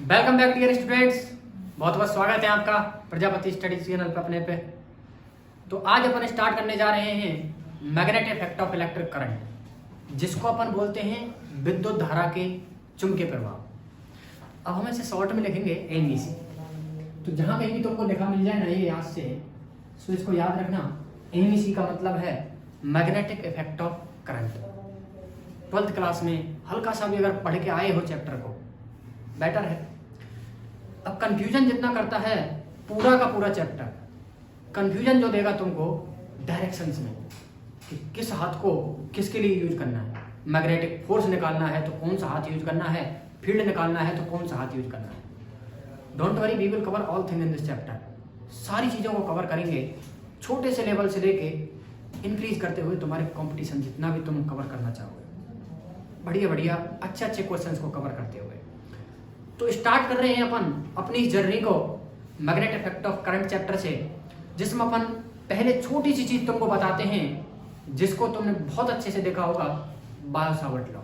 Welcome back dear students. बहुत बहुत स्वागत है आपका प्रजापति स्टडी चैनल पे अपने पे। तो आज अपन स्टार्ट करने जा रहे हैं magnetic effect of electric current, जिसको अपन बोलते हैं विद्युत धारा के चुंबकीय प्रभाव। अब हम इसे शॉर्ट में लिखेंगे एमईसी। तो जहां कहीं भी तुमको लिखा मिल जाए ना ये याद से, तो इसको याद रखना। एमईसी का मतलब है magnetic effect of current. 12th class में हल्का सा भी अगर पढ़ के आए हो चैप्टर को, बेटर है। अब कंफ्यूजन जितना करता है पूरा का पूरा चैप्टर, कंफ्यूजन जो देगा तुमको डायरेक्शंस में कि किस हाथ को किसके लिए यूज करना है। मैग्नेटिक फोर्स निकालना है तो कौन सा हाथ यूज करना है, फील्ड निकालना है तो कौन सा हाथ यूज करना है। Don't worry, we will cover all thing in this chapter. सारी चीज़ों को कवर करेंगे, छोटे से लेवल से लेके इंक्रीज करते हुए तुम्हारे कंपटीशन जितना भी तुम कवर करना चाहोगे, बढ़िया बढ़िया अच्छे अच्छे क्वेश्चंस को कवर करते हुए। तो स्टार्ट कर रहे हैं अपन अपनी जर्नी को magnetic effect of current chapter से, जिसमें अपन पहले छोटी सी चीज तुमको बताते हैं जिसको तुमने बहुत अच्छे से देखा होगा, बायो-सावर्ट लॉ।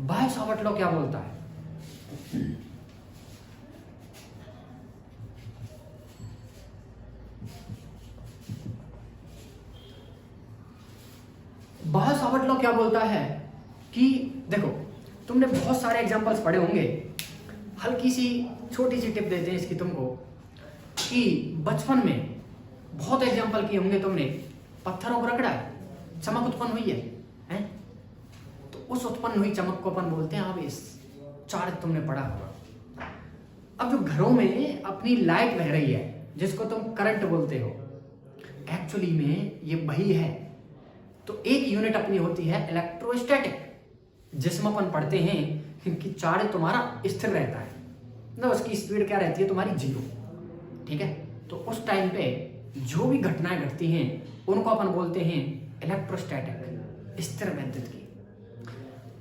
बायो-सावर्ट लॉ क्या बोलता है? बायो-सावर्ट लॉ क्या बोलता है कि देखो, तुमने बहुत सारे एग्जांपल्स पढ़े होंगे। हल्की सी छोटी सी टिप देते हैं इसकी तुमको कि बचपन में बहुत एग्जांपल किए होंगे तुमने। पत्थरों को रगड़ा है, चमक उत्पन्न हुई है? तो उस उत्पन्न हुई चमक को अपन बोलते हैं आवेश, चार्ज। तुमने पढ़ा होगा। अब जो घरों में अपनी लाइट बह रही है जिसको तुम करंट बोलते हो, एक्चुअली में ये वही है। तो एक यूनिट अपनी होती है इलेक्ट्रोस्टैटिक, जिसमें अपन पढ़ते हैं कि चार्ज तुम्हारा स्थिर रहता है ना, उसकी स्पीड क्या रहती है तुम्हारी, 0। ठीक है, तो उस टाइम पे जो भी घटनाएं घटती हैं उनको अपन बोलते हैं इलेक्ट्रोस्टैटिक, स्थिर वैद्युत की।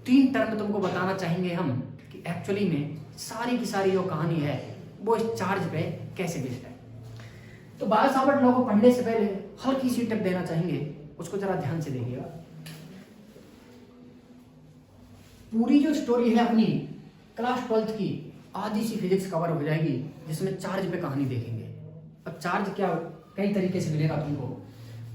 3 टर्म तुमको बताना चाहेंगे हम कि एक्चुअली में सारी की सारी जो कहानी है वो इस चार्ज पे कैसे बेस्ड है। तो बायो-सावर्ट लॉ को पढ़ने से पहले हल्की सी टिप देना चाहेंगे, उसको जरा ध्यान से देखिएगा। पूरी जो स्टोरी है अपनी क्लास 12th की आधी सी फिजिक्स कवर हो जाएगी, जिसमें चार्ज पे कहानी देखेंगे। अब चार्ज क्या कई तरीके से मिलेगा तुमको।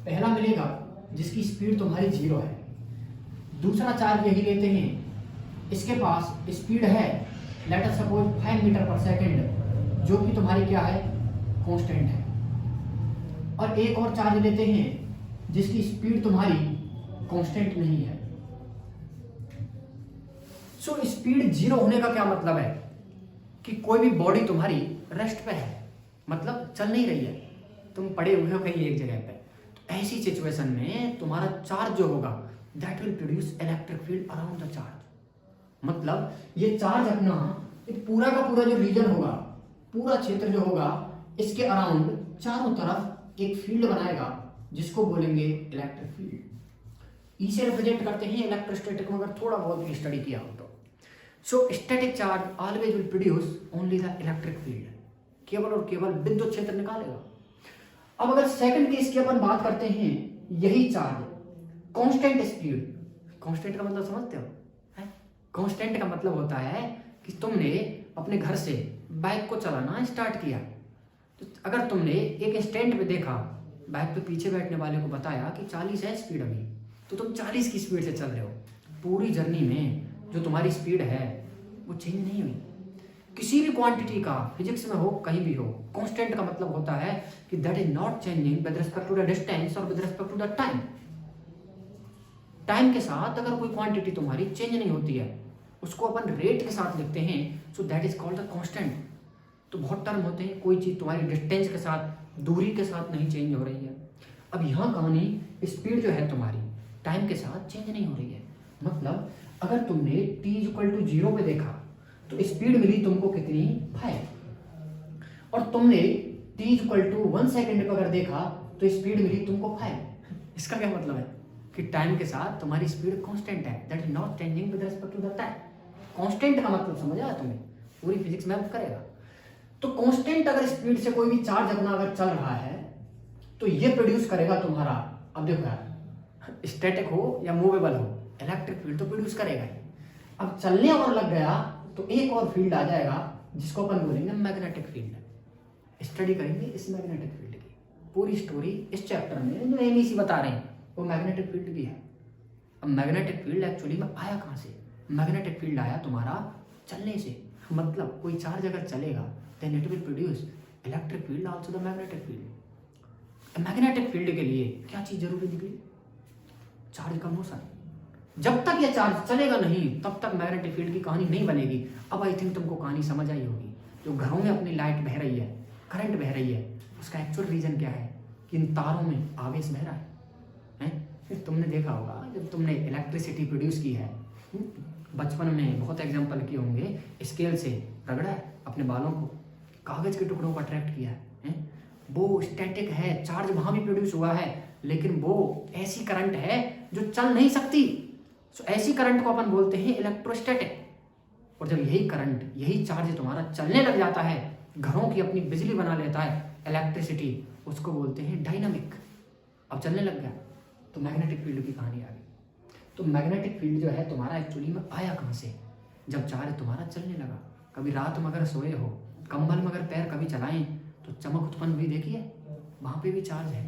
पहला मिलेगा जिसकी स्पीड तुम्हारी 0 है। दूसरा चार्ज यही लेते हैं, इसके पास स्पीड है लेट अस सपोज 5 मीटर पर सेकेंड, जो कि तुम्हारी क्या है, कांस्टेंट है। और एक और चार्ज लेते हैं जिसकी स्पीड तुम्हारी कांस्टेंट नहीं है। सो स्पीड 0 होने का क्या मतलब है कि कोई भी बॉडी तुम्हारी रेस्ट पे है, मतलब चल नहीं रही है, तुम पड़े हुए हो कहीं एक जगह पे। तो ऐसी सिचुएशन में तुम्हारा चार्ज जो होगा that will produce electric field around the charge. मतलब ये चार्ज अपना पूरा का पूरा जो रीजन होगा, पूरा क्षेत्र जो होगा, इसके अराउंड चारों तरफ एक फील्ड बनाएगा जिसको बोलेंगे इलेक्ट्रिक फील्ड। इसे रिप्रेजेंट करते हैं इलेक्ट्रोस्टैटिक में, अगर थोड़ा बहुत भी स्टडी किया हो तो। So static charge always will produce only the electric field, केवल और केवल विद्युत क्षेत्र निकालेगा। अब अगर सेकंड केस की अपन बात करते हैं, यही चार्ज कांस्टेंट स्पीड। कांस्टेंट का मतलब समझते हो? कांस्टेंट का मतलब होता है कि तुमने अपने घर से बाइक को चलाना स्टार्ट किया, तो अगर तुमने एक स्टैंड पे देखा, बाइक पे पीछे बैठने वाले को बताया कि 40 है स्पीड अभी, तो तुम 40 की स्पीड से चल रहे हो। पूरी जर्नी में जो तुम्हारी स्पीड है वो चेंज नहीं हुई। किसी भी क्वांटिटी का, फिजिक्स में हो कहीं भी हो, कांस्टेंट का मतलब होता है कि that is not changing with respect to the distance और with respect to the time. Time के साथ अगर कोई क्वांटिटी तुम्हारी चेंज नहीं होती है, उसको अपन रेट के साथ लिखते हैं, so that is called the constant. तो बहुत टर्म होते हैं, कोई चीज तुम्हारी डिस्टेंस के साथ, दूरी के साथ नहीं चेंज हो रही है। अब यहाँ कहानी, स्पीड जो है तुम्हारी टाइम के साथ चेंज नहीं हो रही है। मतलब अगर तुमने t = 0 पे देखा तो स्पीड मिली तुमको कितनी, 5। और तुमने t = 1 सेकेंड पे अगर देखा तो स्पीड मिली तुमको 5। इसका क्या मतलब है कि टाइम के साथ तुम्हारी स्पीड कांस्टेंट है, that is not changing with respect to the time. Constant का मतलब समझ आया तुम्हें? पूरी फिजिक्स में हेल्प करेगा। तो कांस्टेंट अगर स्पीड से कोई भी चार्ज अपना अगर चल रहा है तो ये प्रोड्यूस करेगा तुम्हारा, अब देखो यार, स्टैटिक हो या मूवेबल हो, इलेक्ट्रिक फील्ड तो प्रोड्यूस करेगा ही। अब चलने और लग गया तो एक और फील्ड आ जाएगा जिसको अपन बोलेंगे मैग्नेटिक फील्ड। स्टडी करेंगे इस मैग्नेटिक फील्ड की पूरी स्टोरी इस चैप्टर में जो एमईसी बता रहे हैं वो मैग्नेटिक फील्ड की है। अब मैग्नेटिक फील्ड एक्चुअली में आया कहाँ से? मैग्नेटिक फील्ड आया तुम्हारा चलने से। मतलब कोई चार्ज अगर चलेगा then it will produce electric field also the magnetic field. Magnetic field के लिए क्या चीज जरूरी निकली? चार्ज का मोशन। जब तक ये चार्ज चलेगा नहीं तब तक मैग्नेटिक फील्ड की कहानी नहीं बनेगी। अब आई थिंक तुमको कहानी समझ आई होगी। जो घरों में अपनी लाइट बह रही है, करंट बह रही है, उसका एक्चुअल रीजन क्या है? कि इन तारों में आवेश बह रहा है? फिर तुमने देखा होगा जब तुमने इलेक्ट्रिसिटी प्रोड्यूस की है, बचपन में बहुत एग्जाम्पल किए होंगे, स्केल से रगड़ा है अपने बालों को, कागज के टुकड़ों को अट्रैक्ट किया है। वो स्टैटिक है, चार्ज वहां भी प्रोड्यूस हुआ है, लेकिन वो ऐसी करंट है जो चल नहीं सकती। सो ऐसी करंट को अपन बोलते हैं इलेक्ट्रोस्टैटिक। और जब यही करंट, यही चार्ज तुम्हारा चलने लग जाता है, घरों की अपनी बिजली बना लेता है, इलेक्ट्रिसिटी, उसको बोलते हैं डायनामिक। अब चलने लग गया तो मैग्नेटिक फील्ड की कहानी आ गई। तो मैग्नेटिक फील्ड जो है तुम्हारा एक्चुअली में आया कहाँ से? जब चार्ज तुम्हारा चलने लगा। कभी रात में अगर सोए हो, कंबल में अगर पैर कभी चलाएं तो चमक उत्पन्न हुई, देखिए वहाँ पे भी चार्ज है,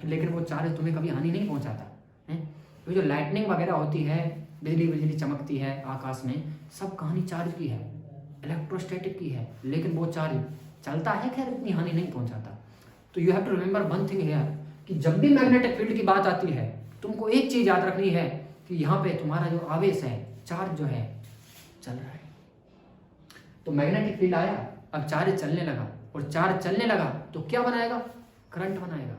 लेकिन वो चार्ज तुम्हें कभी हानि नहीं पहुँचाता है। तो जो लाइटनिंग वगैरह होती है, बिजली चमकती है आकाश में, सब कहानी चार्ज की है, इलेक्ट्रोस्टैटिक की है, लेकिन वो चार्ज चलता है, खैर इतनी हानि नहीं पहुँचाता। तो you have to remember one thing here कि जब भी मैग्नेटिक फील्ड की बात आती है तुमको एक चीज याद रखनी है कि यहाँ पे तुम्हारा जो आवेश है, चार्ज जो है चल रहा है। तो मैग्नेटिक फील्ड आया, अब चार्ज चलने लगा, और चार्ज चलने लगा तो क्या बनाएगा? करंट बनाएगा।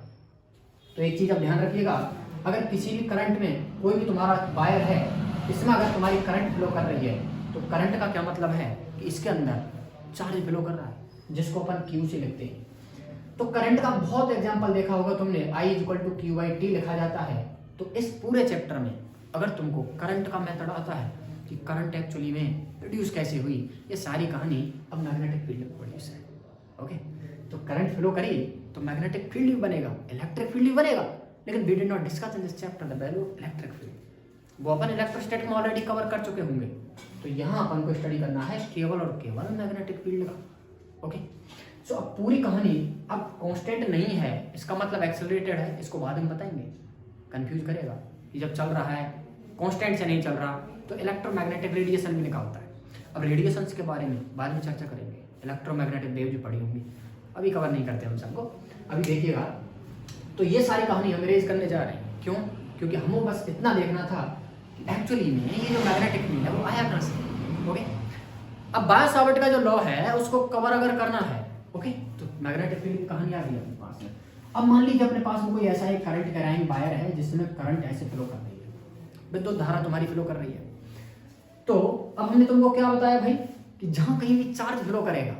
तो एक चीज अब ध्यान रखिएगा, अगर किसी भी करंट में कोई भी तुम्हारा वायर है, इसमें अगर तुम्हारी करंट फ्लो कर रही है तो करंट का क्या मतलब है कि इसके अंदर चार्ज फ्लो कर रहा है, जिसको अपन क्यू से लिखते हैं। तो करंट का बहुत एग्जांपल देखा होगा तुमने, I = Q/T लिखा जाता है। तो इस पूरे चैप्टर में अगर तुमको करंट का मेथड आता है कि करंट एक्चुअली में प्रोड्यूस कैसे हुई, ये सारी कहानी अब मैग्नेटिक फील्ड में प्रोड्यूस है। ओके, तो करंट फ्लो करी तो मैग्नेटिक फील्ड भी बनेगा, इलेक्ट्रिक फील्ड भी बनेगा, लेकिन we did not discuss in this chapter the value of electric field. वो अपन इलेक्ट्रोस्टैटिक में ऑलरेडी कवर कर चुके होंगे। तो यहाँ अपन को स्टडी करना है केवल और केवल मैग्नेटिक फील्ड का। ओके, सो अब पूरी कहानी अब कांस्टेंट नहीं है, इसका मतलब एक्सेलरेटेड है, इसको बाद में बताएंगे, कंफ्यूज करेगा कि जब चल रहा है कांस्टेंट से नहीं चल रहा तो इलेक्ट्रोमैग्नेटिक रेडिएशन भी निकालता है। अब रेडिएशंस के बारे में बाद में चर्चा करेंगे, इलेक्ट्रोमैग्नेटिक वेव जो पढ़ी होंगी, अभी कवर नहीं करते हम सबको, अभी देखिएगा। तो ये सारी कहानी हम रेज करने जा रहे हैं, क्यों? क्योंकि हमें बस इतना देखना था कि एक्चुअली में ये जो मैग्नेटिक फील्ड है वो आया कहाँ से। ओके, अब बायो सावर्ट का जो लॉ है उसको कवर अगर करना है, ओके, तो मैग्नेटिक फील्ड की कहानी आ गई अपने पास में। अब मान लीजिए अपने पास में कोई ऐसा एक करंट कैराइंग वायर है जिसमें करंट ऐसे फ्लो कर रही है, विद्युत धारा तुम्हारी फ्लो कर रही है। तो अब हमने तुमको क्या बताया भाई कि जहां कहीं भी चार्ज फ्लो करेगा,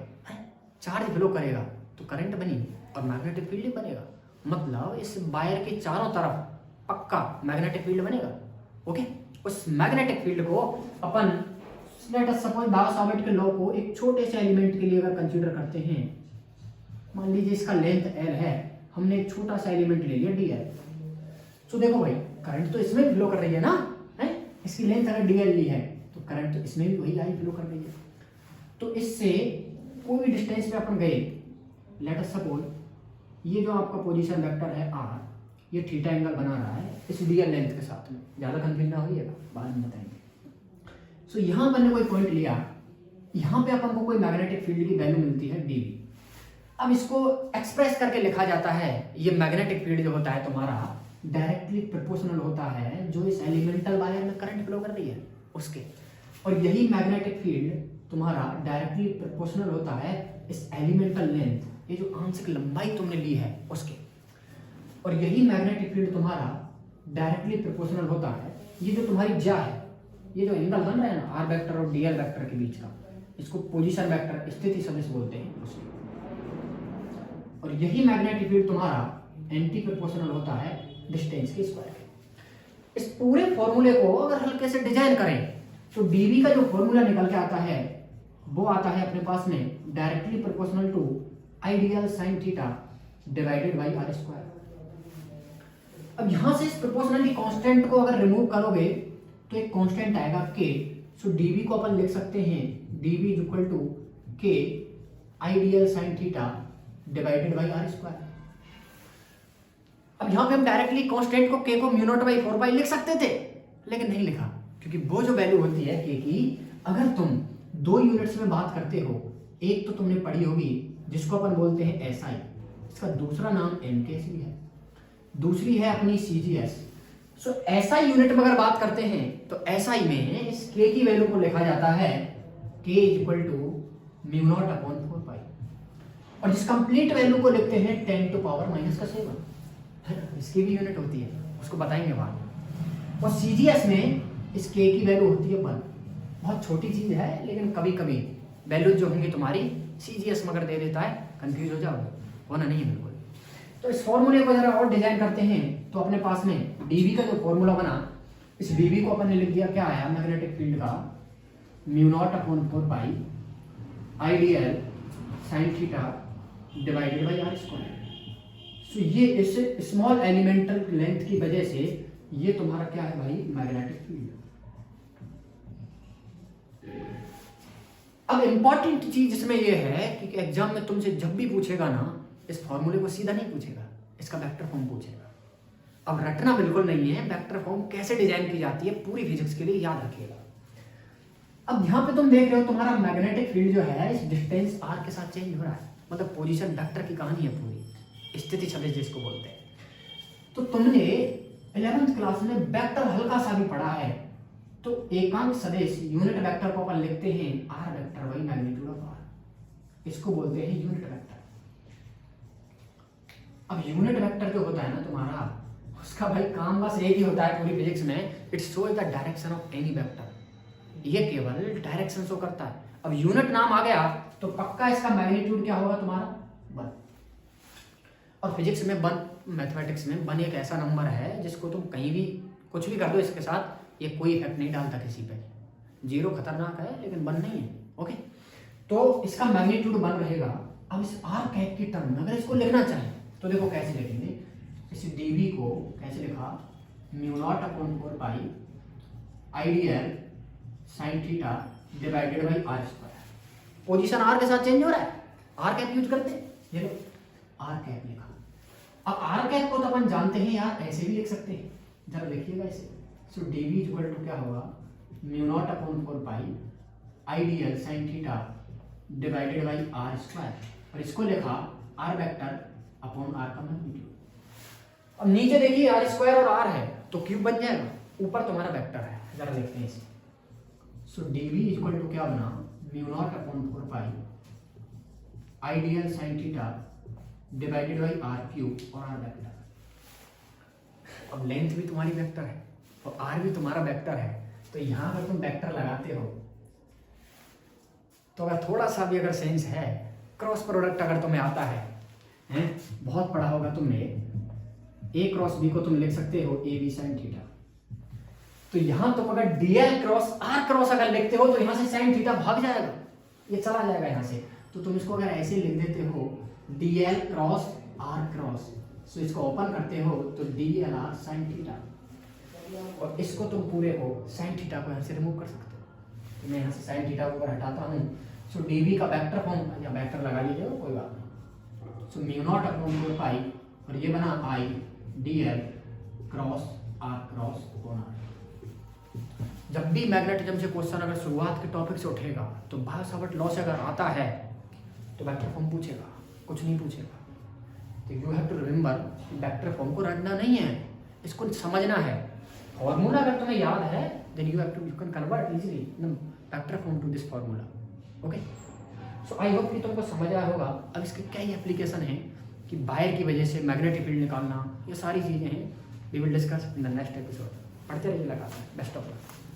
चार्ज फ्लो करेगा तो करंट बनी और मैग्नेटिक फील्ड बनेगा। मतलब इस वायर के चारों तरफ पक्का मैग्नेटिक फील्ड बनेगा। ओके, उस मैग्नेटिक फील्ड को अपन let us suppose Biot Savart के लॉ को एक छोटे से एलिमेंट के लिए अगर कंसीडर करते हैं, मान लीजिए इसका लेंथ L है, हमने एक छोटा सा एलिमेंट ले लिया dl। तो देखो भाई करंट तो इसमें फ्लो कर रही है ना, है? इसकी लेंथ अगर dl ली है तो करंट तो इसमें भी वही आई फ्लो कर रही है। तो इससे कोई भी डिस्टेंस पे अपन गए, लेट अस सपोज ये जो आपका पोजीशन वेक्टर है r, ये थीटा एंगल बना रहा है इस dl लेंथ के साथ में, ज्यादा कंफ्यूज ना होइएगा, बाद में बताएंगे। सो यहाँ अपन ने कोई पॉइंट लिया, यहाँ पे अपन को कोई मैग्नेटिक फील्ड की वैल्यू मिलती है dv। अब इसको एक्सप्रेस करके लिखा जाता है, ये मैग्नेटिक फील्ड जो होता है तुम्हारा डायरेक्टली प्रोपोर्शनल होता है जो इस एलिमेंटल वायर में करंट फ्लो कर रही है उसके, और यही मैग्नेटिक फील्ड तुम्हारा डायरेक्टली प्रोपोर्शनल होता है इस एलिमेंटल लेंथ, ये जो आंशिक लंबाई तुमने ली है उसके, और यही मैग्नेटिक फील्ड तुम्हारा डायरेक्टली प्रोपोर्शनल होता है ये जो तुम्हारी ज्या है, ये जो एंगल बन रहा है ना आर वेक्टर और डीएल वेक्टर के बीच का, इसको पोजीशन वेक्टर, स्थिति सदिश बोलते हैं उसको। और यही मैग्नेटिक फील्ड तुम्हारा एंटी प्रोपोर्शनल होता है डिस्टेंस के स्क्वायर के। इस पूरे फॉर्मूले को अगर हल्के से डिजाइन करें तो डीवी का जो फॉर्मूला निकल के आता है वो आता है अपने पास में directly proportional to I dl sine theta divided by R square. अब यहां से इस प्रोपोर्शनली कांस्टेंट को अगर रिमूव करोगे तो एक कांस्टेंट आएगा के। सो डीवी को अपन लिख सकते हैं D V is equal to K I dl sine theta divided by R square. अब यहां पे हम डायरेक्टली कांस्टेंट को के को म्यू नॉट बाई 4 पाई लिख सकते थे, लेकिन नहीं लिखा, क्योंकि वो जो वैल्यू होती है के की, अगर तुम दो यूनिट्स में बात करते हो, एक तो तुमने पढ़ी होगी जिसको अपन बोलते हैं एसआई, इसका दूसरा नाम एमकेएस भी है, दूसरी है अपनी सीजीएस। सो एसआई यूनिट में अगर बात करते हैं तो एसआई में इस के की वैल्यू को लिखा जाता है K is equal to mu not upon 4 pi, और जिस कंप्लीट वैल्यू को लिखते हैं 10 टू पावर -7, इसकी भी यूनिट होती है, उसको बताएंगे बाद। और सीजीएस में इस के की वैल्यू होती है 1, बहुत छोटी चीज है, लेकिन कभी कभी वैल्यू जो होंगी तुम्हारी सीजीएस में अगर दे देता है कंफ्यूज हो जाओगे, होना नहीं है बिल्कुल। तो इस फॉर्मूले को जरा और डिजाइन करते हैं, तो अपने पास में डीवी का जो फॉर्मूला बना, इस डीवी को अपन ने लिख दिया, क्या आया मैग्नेटिक फील्ड का mu not upon 4 pi ideal sine theta divided by R square. So ये इस स्मॉल एलिमेंटल लेंथ की वजह से ये तुम्हारा क्या है भाई, मैग्नेटिक फील्ड। अब इंपॉर्टेंट चीज इसमें यह है कि एग्जाम में तुमसे जब भी पूछेगा ना, इस फॉर्मूले को सीधा नहीं पूछेगा, इसका वेक्टर फॉर्म पूछेगा। अब रटना बिल्कुल नहीं है, वेक्टर फॉर्म कैसे डिजाइन की जाती है पूरी फिजिक्स के लिए याद रखिएगा। अब यहां पे तुम देख रहे हो तुम्हारा मैग्नेटिक फील्ड जो है इस डिस्टेंस आर के साथ चेंज हो रहा है, मतलब पोजीशन वेक्टर की कहानी है पूरी, स्थिति सदिश जिसको बोलते हैं। तो तुमने 11th क्लास में वेक्टर हल्का सा भी पढ़ा है, तो एकांक सदिश यूनिट वेक्टर को अपन लिखते हैं R vector by magnitude of R, इसको बोलते हैं यूनिट वेक्टर। अब यूनिट वेक्टर जो होता है ना तुम्हारा, उसका भाई काम बस एक ही होता है पूरी फिजिक्स में, it shows the direction of any vector, ये केवल डायरेक्शन शो करता है। अब यूनिट नाम आ गया तो पक्का इसका मैग्नीट्यूड क्या होगा तुम्हारा, 1। और फिजिक्स में 1, मैथमेटिक्स में 1 एक ऐसा नंबर है जिसको तुम कहीं भी कुछ भी कर दो इसके साथ, ये कोई इफेक्ट नहीं डालता किसी पे। 0 खतरनाक है लेकिन 1 नहीं है, ओके। तो इसका मैग्नीट्यूड 1 रहेगा। अब इस आर कैप की टर्म में अगर इसको लिखना चाहें तो देखो कैसे लिखेंगे, इस डीवी को कैसे लिखा, mu not upon 4 pi ideal sine theta divided by R square. Position R के साथ चेंज हो रहा है, आर कैप यूज करते हैं, ये लो आर कैप लिखा। अब आर कैप को तो अपन जानते हैं यार, ऐसे भी लिख सकते हैं, जरा देखिएगा इसे। सो डीवी इक्वल टू क्या होगा, mu not upon 4 pi ideal sine theta divided by R square, और इसको लिखा आर वेक्टर अपॉन आर का मैग्नीट्यूड। अब नीचे देखिए आर स्क्वायर और आर है तो क्यूब बन जाएगा, ऊपर तुम्हारा वेक्टर है, जरा देखते हैं इसे। सो डीवी इक्वल टू क्या बना, mu not upon 4 pi ideal sine theta divided by R cube और आर वेक्टर। अब लेंथ भी तुम्हारी वेक्टर है और आर भी तुम्हारा वेक्टर है, तो यहां पर तुम वेक्टर लगाते हो तो अगर थोड़ा सा भी अगर सेंस है, क्रॉस प्रोडक्ट अगर तुम्हें आता है, बहुत पढ़ा होगा तुमने, ए क्रॉस बी को तुम लिख सकते हो ए बी साइन थीटा। तो यहां तुम अगर डीएल क्रॉस आर क्रॉस अगर लिखते हो तो यहां से साइन थीटा भाग जाएगा, ये चला जाएगा यहां से। तो तुम इसको अगर ऐसे लिख देते हो डीएल क्रॉस आर क्रॉस, सो इसको ओपन करते हो तो डीएल आर साइन थीटा, और इसको तुम पूरे को साइन थीटा को यहां से रिमूव कर सकते हो। तो मैं यहां से साइन थीटा को अगर हटाता हूं, सो डीवी का वेक्टर फॉर्म या वेक्टर लगा लीजिए कोई बात नहीं। So mu not upon 4 pi और ये बना I DL cross R cross upon R. जब भी मैग्नेटिज्म से क्वेश्चन अगर शुरुआत के टॉपिक से उठेगा तो बाय-सावर्ट लॉ से अगर आता है तो वेक्टर फॉर्म पूछेगा, कुछ नहीं पूछेगा। तो you have to remember vector form को रटना नहीं है, इसको समझना है। फॉर्मूला अगर तुम्हें याद है then you can convert easily vector form to this formula, okay. So I hope कि तुमको समझ आया होगा। अब इसके कई एप्लीकेशन हैं कि वायर की वजह से मैग्नेटिक फील्ड निकालना, ये सारी चीज़ें हैं, we will discuss in the next episode. पढ़ते रहिए लगातार। Best of luck.